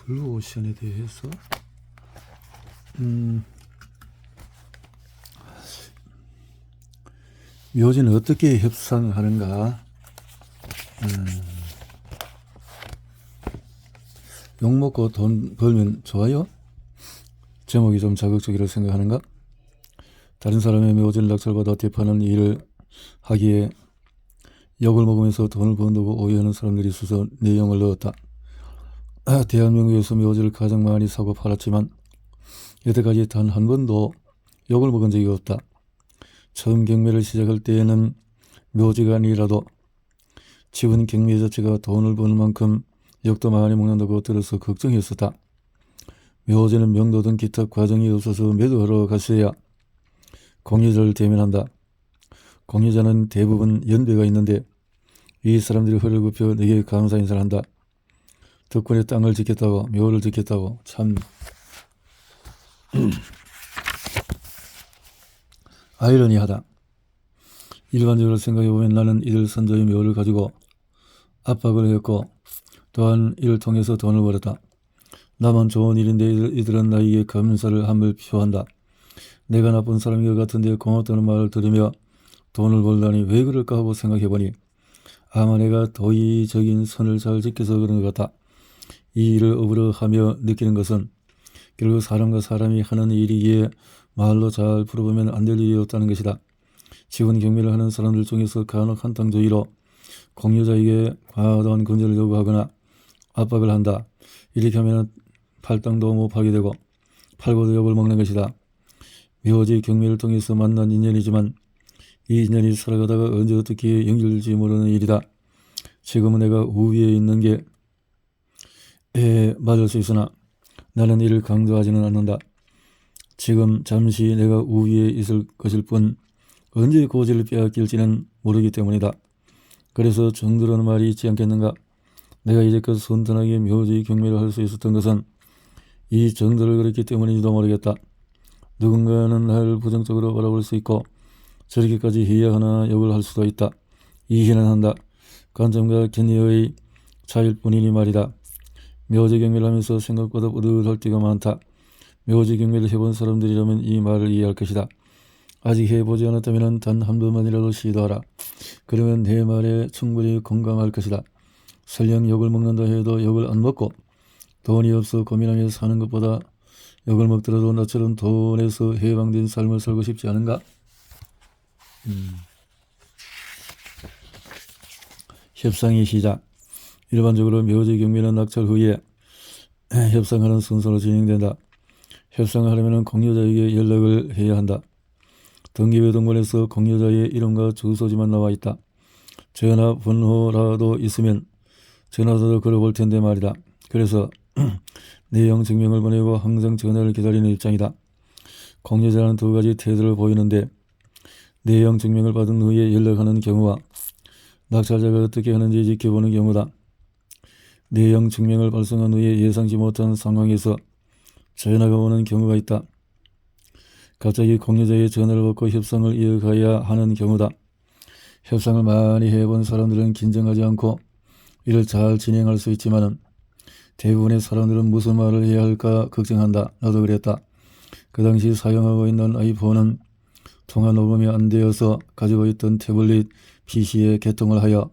블루오션에 대해서 묘지는 어떻게 협상하는가. 욕먹고 돈 벌면 좋아요? 제목이 좀 자극적이라고 생각하는가? 다른 사람의 묘지를 낙찰받아 대파는 일을 하기에 욕을 먹으면서 돈을 번다고 오해하는 사람들이 있어서 내용을 넣었다. 대한민국에서 묘지를 가장 많이 사고 팔았지만 여태까지 단 한 번도 욕을 먹은 적이 없다. 처음 경매를 시작할 때에는 묘지가 아니라도 지분 경매 자체가 돈을 버는 만큼 욕도 많이 먹는다고 들어서 걱정했었다. 묘지는 명도 등 기타 과정이 없어서 매도하러 갔어야 공유자를 대면한다. 공유자는 대부분 연배가 있는데 이 사람들이 허를 굽혀 내게 감사 인사를 한다. 덕분에 땅을 지켰다고, 묘를 지켰다고. 참 아이러니하다. 일반적으로 생각해보면 나는 이들 선조의 묘를 가지고 압박을 했고 또한 이를 통해서 돈을 벌었다. 나만 좋은 일인데 이들은 나에게 감사를 함을 표한다. 내가 나쁜 사람인 것 같은데 고맙다는 말을 들으며 돈을 벌다니 왜 그럴까 하고 생각해보니 아마 내가 도의적인 선을 잘 지켜서 그런 것 같다. 이 일을 업으로 하며 느끼는 것은 결국 사람과 사람이 하는 일이기에 말로 잘 풀어보면 안 될 일이 없다는 것이다. 지분 경매를 하는 사람들 중에서 간혹 한탕주의로 공유자에게 과도한 금전을 요구하거나 압박을 한다. 이렇게 하면 팔당도 못 파게 되고 팔고도 욕을 먹는 것이다. 묘지 경매를 통해서 만난 인연이지만 이 인연이 살아가다가 언제 어떻게 연결될지 모르는 일이다. 지금은 내가 우위에 있는 게 맞을 수 있으나 나는 이를 강조하지는 않는다. 지금 잠시 내가 우위에 있을 것일 뿐 언제 고지를 빼앗길지는 모르기 때문이다. 그래서 정도라는 말이 있지 않겠는가. 내가 이제껏 선탄하게 묘지 경매를 할 수 있었던 것은 이 정도를 그랬기 때문인지도 모르겠다. 누군가는 나를 부정적으로 바라볼 수 있고 저렇게까지 해야 하나 욕을 할 수도 있다. 이해는 한다. 관점과 견해의 차이일 뿐이니 말이다. 묘지 경매를 하면서 생각보다 뿌듯할 때가 많다. 묘지 경매를 해본 사람들이라면 이 말을 이해할 것이다. 아직 해보지 않았다면 단 한 번만이라도 시도하라. 그러면 내 말에 충분히 공감할 것이다. 설령 욕을 먹는다 해도 욕을 안 먹고 돈이 없어 고민하며 사는 것보다 욕을 먹더라도 나처럼 돈에서 해방된 삶을 살고 싶지 않은가? 협상의 시작. 일반적으로 묘지 경매는 낙찰 후에 협상하는 순서로 진행된다. 협상을 하려면 공유자에게 연락을 해야 한다. 등기부등본에서 공유자의 이름과 주소지만 나와 있다. 전화번호라도 있으면 전화도 걸어볼 텐데 말이다. 그래서 내용 증명을 보내고 항상 전화를 기다리는 입장이다. 공유자는 두 가지 태도를 보이는데 내용 증명을 받은 후에 연락하는 경우와 낙찰자가 어떻게 하는지 지켜보는 경우다. 내용 증명을 발송한 후에 예상치 못한 상황에서 전화가 오는 경우가 있다. 갑자기 공유자의 전화를 받고 협상을 이어가야 하는 경우다. 협상을 많이 해본 사람들은 긴장하지 않고 이를 잘 진행할 수 있지만 대부분의 사람들은 무슨 말을 해야 할까 걱정한다. 나도 그랬다. 그 당시 사용하고 있는 아이폰은 통화 녹음이 안 되어서 가지고 있던 태블릿 PC에 개통을 하여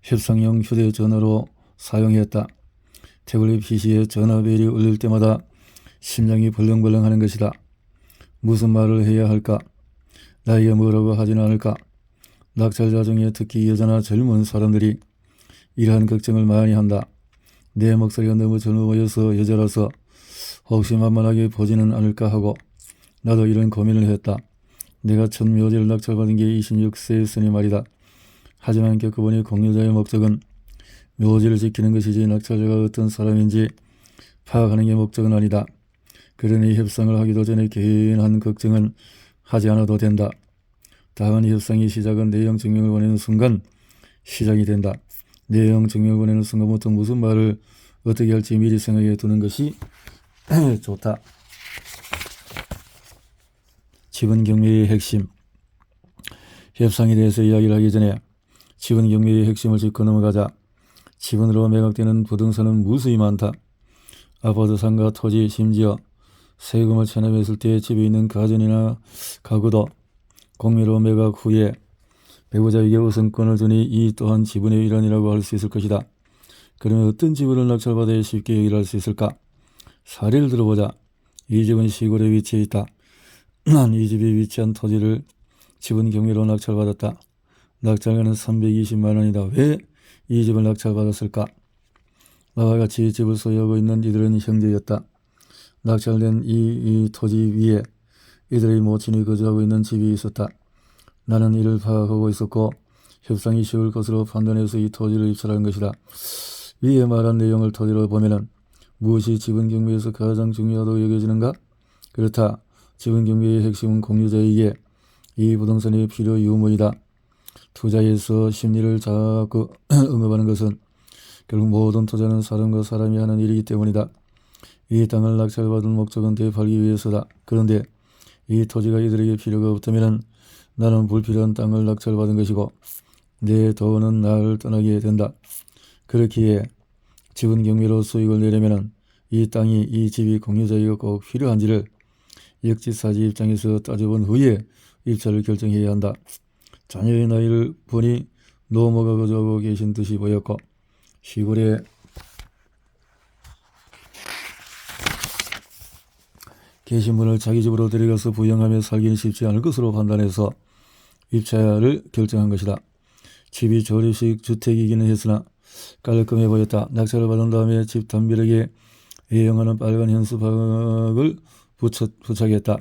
협상용 휴대전화로 사용했다. 태블릿 PC에 전화벨이 울릴 때마다 심장이 벌렁벌렁 하는 것이다. 무슨 말을 해야 할까? 나에게 뭐라고 하지는 않을까? 낙찰자 중에 특히 여자나 젊은 사람들이 이러한 걱정을 많이 한다. 내 목소리가 너무 젊어 보여서 여자라서 혹시 만만하게 보지는 않을까 하고 나도 이런 고민을 했다. 내가 첫 묘지를 낙찰받은 게 26세였으니 말이다. 하지만 겪어보니 공유자의 목적은 묘지를 지키는 것이지 낙찰자가 어떤 사람인지 파악하는 게 목적은 아니다. 그러니 협상을 하기도 전에 괜한 걱정은 하지 않아도 된다. 다만 협상의 시작은 내용 증명을 보내는 순간 시작이 된다. 내용 증명을 보내는 순간부터 무슨 말을 어떻게 할지 미리 생각해 두는 것이 좋다. 지분 경매의 핵심. 협상에 대해서 이야기를 하기 전에 지분 경매의 핵심을 짚고 넘어가자. 지분으로 매각되는 부동산은 무수히 많다. 아파트, 상가, 토지, 심지어 세금을 체납했을 때 집에 있는 가전이나 가구도 공매로 매각 후에 배우자에게 우선권을 주니 이 또한 지분의 일환이라고 할 수 있을 것이다. 그러면 어떤 지분을 낙찰받아야 쉽게 얘기를 할 수 있을까? 사례를 들어보자. 이 집은 시골에 위치해 있다. 난 이 집에 위치한 토지를 지분 경매로 낙찰받았다. 낙찰가는 320만 원이다. 왜 이 집을 낙찰받았을까? 나와 같이 집을 소유하고 있는 이들은 형제였다. 낙찰된 이 토지 위에 이들의 모친이 거주하고 있는 집이 있었다. 나는 이를 파악하고 있었고 협상이 쉬울 것으로 판단해서 이 토지를 입찰한 것이다. 위에 말한 내용을 토대로 보면은 무엇이 지분 경매에서 가장 중요하다고 여겨지는가? 그렇다. 지분 경매의 핵심은 공유자에게 이 부동산의 필요 유무이다. 투자에서 심리를 자꾸 응업하는 것은 결국 모든 투자는 사람과 사람이 하는 일이기 때문이다. 이 땅을 낙찰받은 목적은 되팔기 위해서다. 그런데 이 토지가 이들에게 필요가 없다면 나는 불필요한 땅을 낙찰받은 것이고 내 돈은 나를 떠나게 된다. 그렇기에 지분 경매로 수익을 내려면 이 땅이 이 집이 공유자에게 꼭 필요한지를 역지사지 입장에서 따져본 후에 입찰을 결정해야 한다. 자녀의 나이를 보니 노모가 거주하고 계신 듯이 보였고 시골에 계신 분을 자기 집으로 데려가서 부양하며 살기는 쉽지 않을 것으로 판단해서 입찰을 결정한 것이다. 집이 조립식 주택이기는 했으나 깔끔해 보였다. 낙찰을 받은 다음에 집 담벼락에 애용하는 빨간 현수막을 부착했다.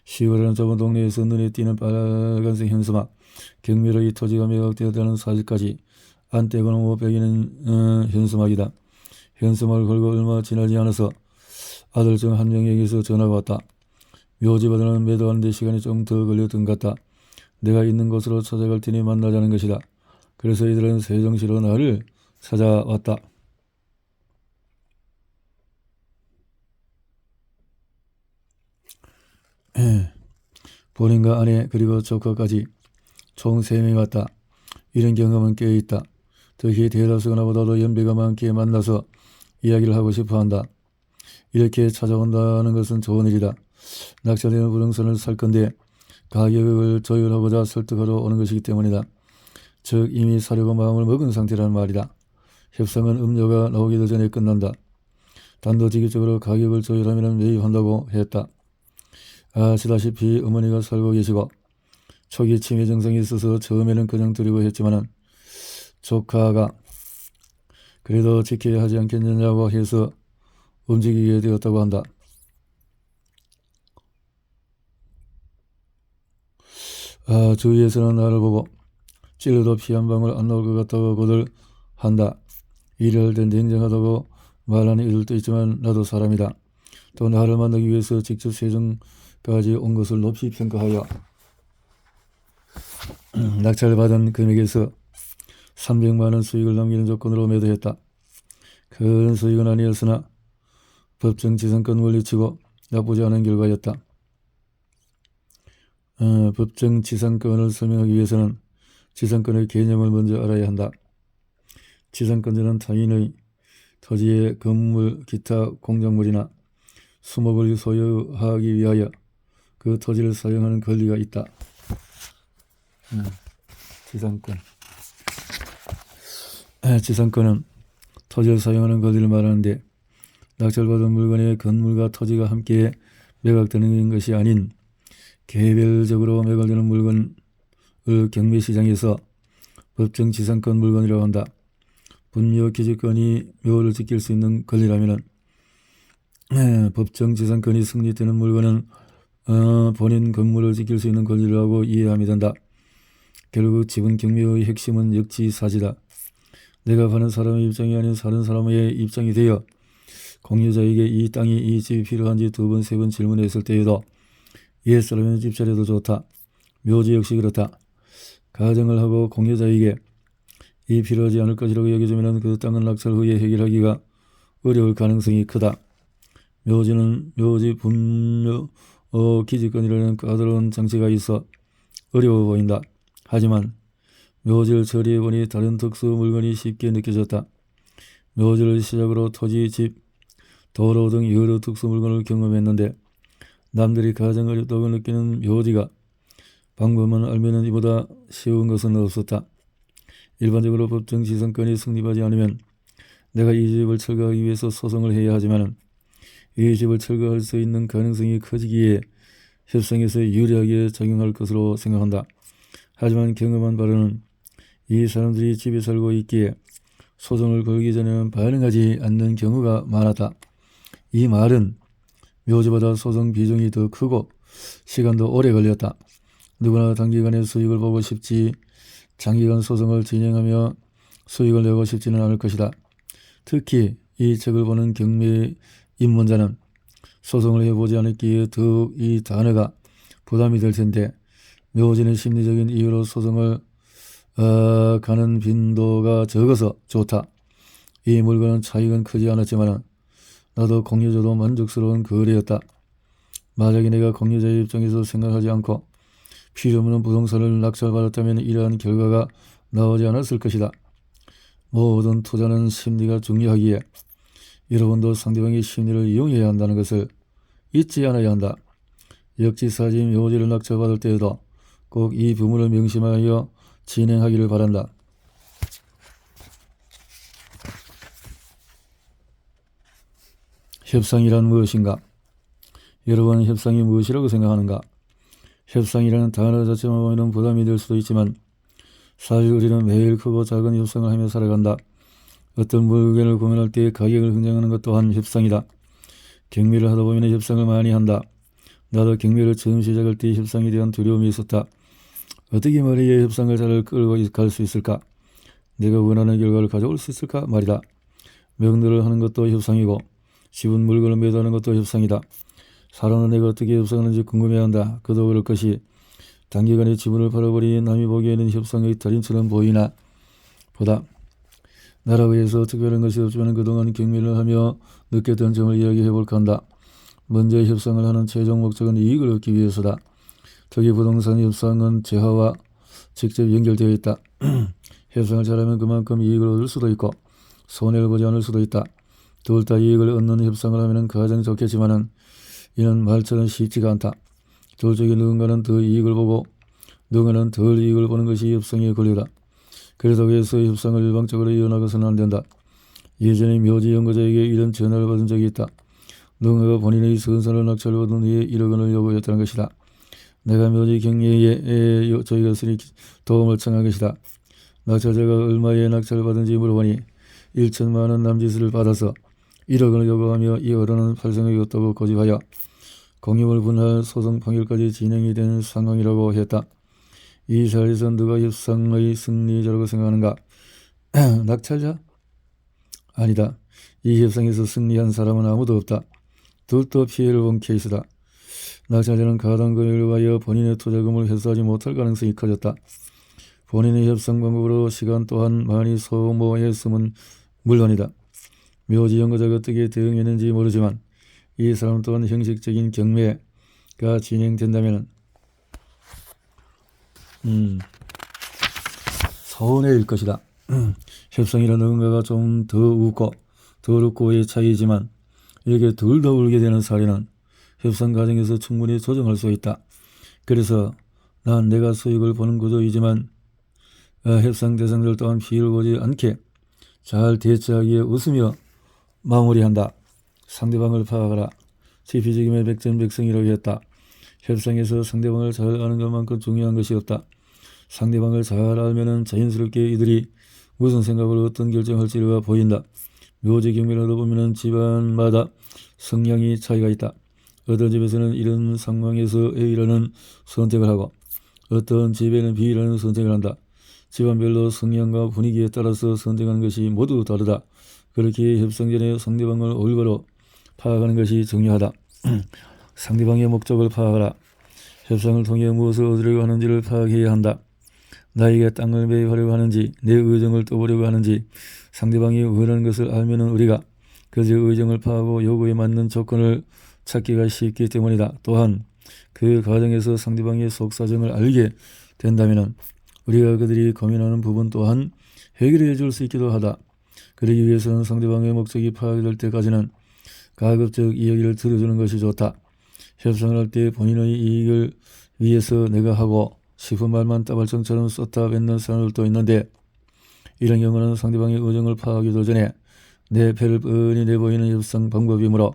시골이라는 좁은 동네에서 눈에 띄는 빨간색 현수막, 경매로 이 토지가 매각되었다는 사실까지 안 떼고는 못 빼기는 현수막이다. 현수막을 걸고 얼마 지나지 않아서 아들 중 한 명에게서 전화가 왔다. 묘지보다는 매도하는 데 시간이 좀 더 걸렸던 것 같다. 내가 있는 곳으로 찾아갈 테니 만나자는 것이다. 그래서 이들은 세종시로 나를 찾아왔다. 본인과 아내 그리고 조카까지 총 3명이 왔다. 이런 경험은 꽤 있다. 특히 대다수가 나보다도 연배가 많기에 만나서 이야기를 하고 싶어한다. 이렇게 찾아온다는 것은 좋은 일이다. 낙찰되는 부동산을 살 건데 가격을 조율하고자 설득하러 오는 것이기 때문이다. 즉 이미 사려고 마음을 먹은 상태라는 말이다. 협상은 음료가 나오기도 전에 끝난다. 단도직입적으로 가격을 조율하면 매입한다고 했다. 아시다시피 어머니가 살고 계시고 초기 치매 증상이 있어서 처음에는 그냥 두려고 했지만은 조카가 그래도 지켜야 하지 않겠느냐고 해서 움직이게 되었다고 한다. 주위에서는 나를 보고 찔러도 피 한 방울 안 나올 것 같다고들 한다. 일을 할 땐 냉정하다고 말하는 이들도 있지만 나도 사람이다. 또 나를 만나기 위해서 직접 세종까지 온 것을 높이 평가하여 낙찰받은 금액에서 300만 원 수익을 남기는 조건으로 매도했다. 큰 수익은 아니었으나 법정 지상권 물리치고 나쁘지 않은 결과였다. 법정 지상권을 설명하기 위해서는 지상권의 개념을 먼저 알아야 한다. 지상권자는 타인의 토지의 건물, 기타 공작물이나 수목을 소유하기 위하여 그 토지를 사용하는 권리가 있다. 지상권은 토지를 사용하는 권리를 말하는데 낙찰받은 물건의 건물과 토지가 함께 매각되는 것이 아닌 개별적으로 매각되는 물건을 경매시장에서 법정 지상권 물건이라고 한다. 분묘 기지권이 묘를 지킬 수 있는 권리라면 법정 지상권이 승리되는 물건은 본인 건물을 지킬 수 있는 권리라고 이해하면 된다. 결국 지분 경매의 핵심은 역지사지다. 내가 파는 사람의 입장이 아닌 사는 사람의 입장이 되어 공유자에게 이 땅이 이 집이 필요한지 2번, 3번 질문했을 때에도 옛사람은 집차려도 좋다. 묘지 역시 그렇다. 가정을 하고 공유자에게 이 필요하지 않을 것이라고 여겨지면 그 땅은 낙찰 후에 해결하기가 어려울 가능성이 크다. 묘지는 묘지 분묘 기지권이라는 까다로운 장치가 있어 어려워 보인다. 하지만 묘지를 처리해보니 다른 특수 물건이 쉽게 느껴졌다. 묘지를 시작으로 토지, 집, 도로 등 여러 특수 물건을 경험했는데 남들이 가장 어렵다고 느끼는 묘지가 방법만 알면 이보다 쉬운 것은 없었다. 일반적으로 법정 지성권이 성립하지 않으면 내가 이 집을 철거하기 위해서 소송을 해야 하지만 이 집을 철거할 수 있는 가능성이 커지기에 협상에서 유리하게 작용할 것으로 생각한다. 하지만 경험한 바로는 이 사람들이 집에 살고 있기에 소송을 걸기 전에는 반응하지 않는 경우가 많았다. 이 말은 묘지보다 소송 비중이 더 크고 시간도 오래 걸렸다. 누구나 단기간에 수익을 보고 싶지 장기간 소송을 진행하며 수익을 내고 싶지는 않을 것이다. 특히 이 책을 보는 경매 입문자는 소송을 해보지 않았기에 더욱 이 단어가 부담이 될 텐데 묘지는 심리적인 이유로 소송을 가는 빈도가 적어서 좋다. 이 물건은 차익은 크지 않았지만 나도 공유자도 만족스러운 거래였다. 만약에 내가 공유자의 입장에서 생각하지 않고 필요없는 부동산을 낙찰받았다면 이러한 결과가 나오지 않았을 것이다. 모든 투자는 심리가 중요하기에 여러분도 상대방의 심리를 이용해야 한다는 것을 잊지 않아야 한다. 역지사지 묘지를 낙찰받을 때에도 꼭 이 부분을 명심하여 진행하기를 바란다. 협상이란 무엇인가? 여러분은 협상이 무엇이라고 생각하는가? 협상이라는 단어 자체만 보면 부담이 될 수도 있지만 사실 우리는 매일 크고 작은 협상을 하며 살아간다. 어떤 물건을 구매할 때 가격을 흥정하는 것 또한 협상이다. 경매를 하다 보면 협상을 많이 한다. 나도 경매를 처음 시작할 때 협상에 대한 두려움이 있었다. 어떻게 말해야 협상을 잘 끌고 갈 수 있을까? 내가 원하는 결과를 가져올 수 있을까 말이다. 명도를 하는 것도 협상이고 집은 물건을 매도하는 것도 협상이다. 사람은 내가 어떻게 협상하는지 궁금해한다. 그도 그럴 것이 단기간에 지분을 팔아버린 남이 보기에는 협상의 달인처럼 보이나 보다. 나라고 해서 특별한 것이 없지만 그동안 경매를 하며 느꼈던 점을 이야기해볼까 한다. 먼저 협상을 하는 최종 목적은 이익을 얻기 위해서다. 특히 부동산 협상은 재화와 직접 연결되어 있다. 협상을 잘하면 그만큼 이익을 얻을 수도 있고 손해를 보지 않을 수도 있다. 둘 다 이익을 얻는 협상을 하면 가장 좋겠지만 이는 말처럼 쉽지가 않다. 둘 중에 누군가는 더 이익을 보고 누군가는 덜 이익을 보는 것이 협상의 권리다. 그렇다고 해서 협상을 일방적으로 이어나가서는 안 된다. 예전에 묘지 연구자에게 이런 전화를 받은 적이 있다. 누군가가 본인의 선산을 낙찰을 받은 후에 1억 원을 요구했다는 것이다. 내가 묘지 경매에 저희가 쓰니 도움을 청한 것이다. 낙찰자가 얼마에 낙찰을 받은지 물어보니 1천만 원 남짓을 받아서 1억 원을 요구하며 이 어른은 팔성이 없다고 고집하여 공유물 분할 소송 판결까지 진행이 된 상황이라고 했다. 이 사례에서 누가 협상의 승리자라고 생각하는가? 낙찰자? 아니다. 이 협상에서 승리한 사람은 아무도 없다. 둘도 피해를 본 케이스다. 낙찰자는 가당금액을 위하여 본인의 투자금을 회수하지 못할 가능성이 커졌다. 본인의 협상 방법으로 시간 또한 많이 소모했음은 물론이다. 묘지 연구자가 어떻게 대응했는지 모르지만 이 사람 또한 형식적인 경매가 진행된다면 서운해일 것이다. 협상이란 누군가가 좀 더 웃고 덜 웃고의 차이지만 이렇게 둘 다 울게 되는 사례는 협상 과정에서 충분히 조정할 수 있다. 그래서 난 내가 수익을 보는 구조이지만 협상 대상들 또한 피해를 보지 않게 잘 대처하기에 웃으며 마무리한다. 상대방을 파악하라. 지피지김의 백전백승이라고 했다. 협상에서 상대방을 잘 아는 것만큼 중요한 것이 없다. 상대방을 잘 알면 자연스럽게 이들이 무슨 생각으로 어떤 결정할지가 보인다. 묘지 경매를 하다 보면 집안마다 성향이 차이가 있다. 어떤 집에서는 이런 상황에서 A라는 선택을 하고 어떤 집에는 B라는 선택을 한다. 집안별로 성향과 분위기에 따라서 선택하는 것이 모두 다르다. 그렇게 협상 전에 상대방을 올바로 파악하는 것이 중요하다. 상대방의 목적을 파악하라. 협상을 통해 무엇을 얻으려고 하는지를 파악해야 한다. 나에게 땅을 매입하려고 하는지 내 의정을 떠보려고 하는지 상대방이 원하는 것을 알면 우리가 그의 의정을 파악하고 요구에 맞는 조건을 찾기가 쉽기 때문이다. 또한 그 과정에서 상대방의 속사정을 알게 된다면 우리가 그들이 고민하는 부분 또한 해결해 줄 수 있기도 하다. 그러기 위해서는 상대방의 목적이 파악될 때까지는 가급적 이야기를 들어주는 것이 좋다. 협상을 할 때 본인의 이익을 위해서 내가 하고 싶은 말만 따발성처럼 쏟아 뱉는 사람들도 있는데 이런 경우는 상대방의 의정을 파악하기도 전에 내 패를 뻔히 내보이는 협상 방법이므로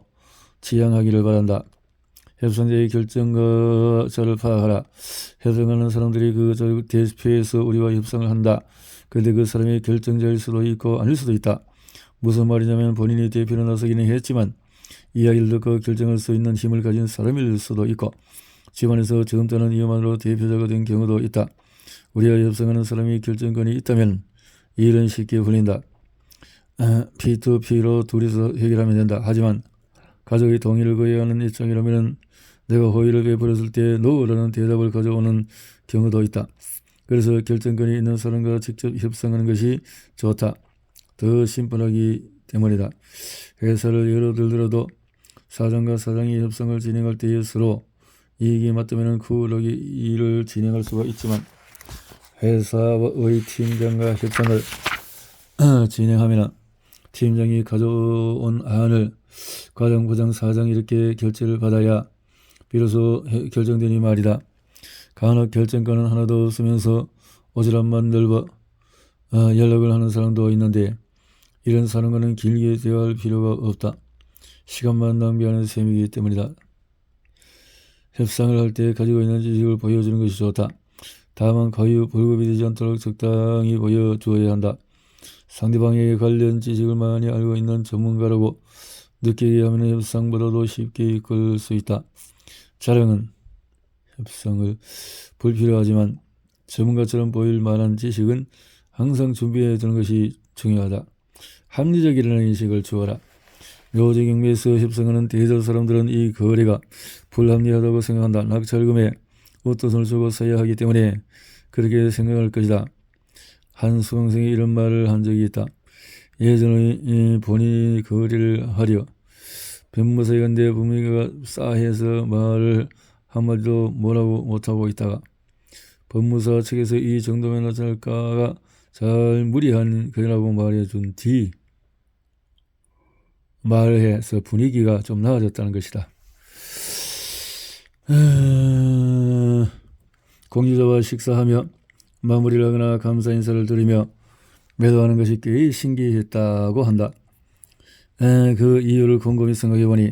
지양하기를 바란다. 협상자의 결정자를 파악하라. 협상하는 사람들이 그 대표에서 우리와 협상을 한다. 그런데 그 사람이 결정자일 수도 있고 아닐 수도 있다. 무슨 말이냐면 본인이 대표로 나서기는 했지만 이야기를 듣고 결정할 수 있는 힘을 가진 사람일 수도 있고 집안에서 처음 따는 이유만으로 대표자가 된 경우도 있다. 우리와 협상하는 사람이 결정권이 있다면 이 일은 쉽게 풀린다. P2P로 둘이서 해결하면 된다. 하지만 가족의 동의를 구해야 하는 입장이라면 내가 호의를 베풀었을 때 노라는 대답을 가져오는 경우도 있다. 그래서 결정권이 있는 사람과 직접 협상하는 것이 좋다. 더 심플하기 때문이다. 회사를 예로 들더라도 사장과 사장이 협상을 진행할 때에 서로 이익이 맞다면 쿨하게 일을 진행할 수가 있지만 회사의 팀장과 협상을 진행하면 팀장이 가져온 안을 과장, 부장, 사장이 이렇게 결재를 받아야 비로소 결정되니 말이다. 간혹 결정권은 하나도 없으면서 오지랖만 넓어 연락을 하는 사람도 있는데 이런 사람과는 길게 대화할 필요가 없다. 시간만 낭비하는 셈이기 때문이다. 협상을 할 때 가지고 있는 지식을 보여주는 것이 좋다. 다만 거의 불급이 되지 않도록 적당히 보여주어야 한다. 상대방에게 관련 지식을 많이 알고 있는 전문가라고 느끼게 하면 협상보다도 쉽게 이끌 수 있다. 자랑은 협상을 불필요하지만 전문가처럼 보일 만한 지식은 항상 준비해 두는 것이 중요하다. 합리적이라는 인식을 주어라. 묘지 경매에서 협상하는 대다수 사람들은 이 거래가 불합리하다고 생각한다. 낙찰금에 웃돈을 주고 사야 하기 때문에 그렇게 생각할 것이다. 한 수강생이 이런 말을 한 적이 있다. 예전에 본인이 거래를 하려 변무사에 갔는데 부모가 싸해서 말을 한마디도 뭐라고 못하고 있다가 법무사 측에서 이 정도면 어쩔까가 잘 무리한 거래라고 말해준 뒤 말해서 분위기가 좀 나아졌다는 것이다. 공유자와 식사하며 마무리를 하거나 감사 인사를 드리며 매도하는 것이 꽤 신기했다고 한다. 그 이유를 곰곰이 생각해보니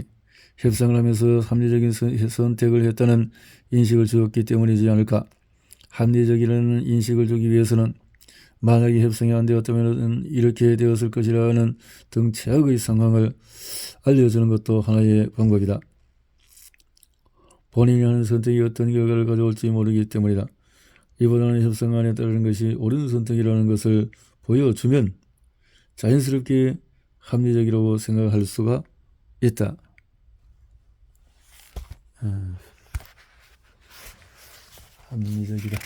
협상을 하면서 합리적인 선택을 했다는 인식을 주었기 때문이지 않을까. 합리적이라는 인식을 주기 위해서는 만약에 협상이 안 되었다면 이렇게 되었을 것이라는 등 최악의 상황을 알려주는 것도 하나의 방법이다. 본인이 하는 선택이 어떤 결과를 가져올지 모르기 때문이다. 이보다는 협상안에 따르는 것이 옳은 선택이라는 것을 보여주면 자연스럽게 합리적이라고 생각할 수가 있다. 합리적이다.